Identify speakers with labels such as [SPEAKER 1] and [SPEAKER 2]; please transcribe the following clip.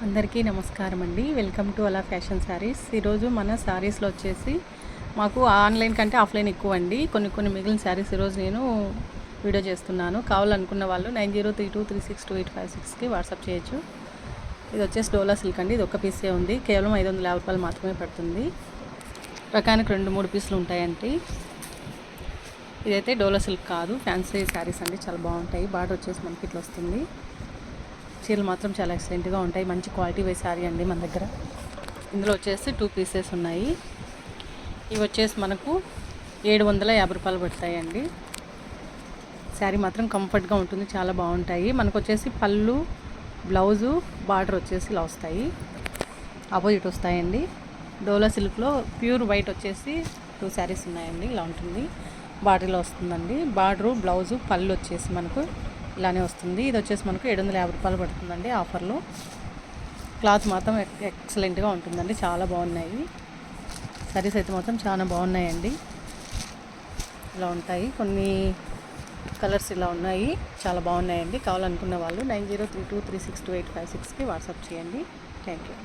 [SPEAKER 1] అందరికీ నమస్కారం అండి. వెల్కమ్ టు అలా ఫ్యాషన్ శారీస్. ఈరోజు మన శారీస్లో వచ్చేసి మాకు ఆన్లైన్ కంటే ఆఫ్లైన్ ఎక్కువ అండి. కొన్ని మిగిలిన శారీస్ ఈరోజు నేను వీడియో చేస్తున్నాను. కావాలనుకున్న వాళ్ళు 9032362856కి వాట్సాప్ చేయొచ్చు. ఇది వచ్చేసి డోలా సిల్క్ అండి. ఇది ఒక్క పీసే ఉంది. కేవలం 550 రూపాయలు మాత్రమే పడుతుంది. రకానికి 2-3 పీసులు ఉంటాయండి. ఇదైతే డోలా సిల్క్ కాదు, ఫ్యాన్సీ శారీస్ అండి. చాలా బాగుంటాయి. బార్డర్ వచ్చేసి మనకి ఇట్లా వస్తుంది. చీరలు మాత్రం చాలా ఎక్సలెంట్గా ఉంటాయి. మంచి క్వాలిటీ వై శారీ అండి మన దగ్గర. ఇందులో వచ్చేసి 2 పీసెస్ ఉన్నాయి. ఇవి వచ్చేసి మనకు 750 రూపాయలు పడతాయండి. శారీ మాత్రం కంఫర్ట్గా ఉంటుంది, చాలా బాగుంటాయి. మనకు వచ్చేసి పళ్ళు, బ్లౌజు, బార్డర్ వచ్చేసి ఇలా వస్తాయి, ఆపోజిట్ వస్తాయండి. డోలా సిల్క్లో ప్యూర్ వైట్ వచ్చేసి 2 శారీస్ ఉన్నాయండి. ఇలా ఉంటుంది, బార్డర్లో వస్తుందండి. బార్డరు, బ్లౌజు, పళ్ళు వచ్చేసి మనకు ఇలానే వస్తుంది. ఇది వచ్చేసి మనకు 750 రూపాయలు పడుతుందండి ఆఫర్లో. క్లాత్ మాత్రం ఎక్సలెంట్గా ఉంటుందండి, చాలా బాగున్నాయి. సారీస్ అయితే మాత్రం చాలా బాగున్నాయండి. ఇలా ఉంటాయి, కొన్ని కలర్స్ ఇలా ఉన్నాయి, చాలా బాగున్నాయండి. కావాలనుకున్న వాళ్ళు 9032362856కి వాట్సాప్ చేయండి. Thank you.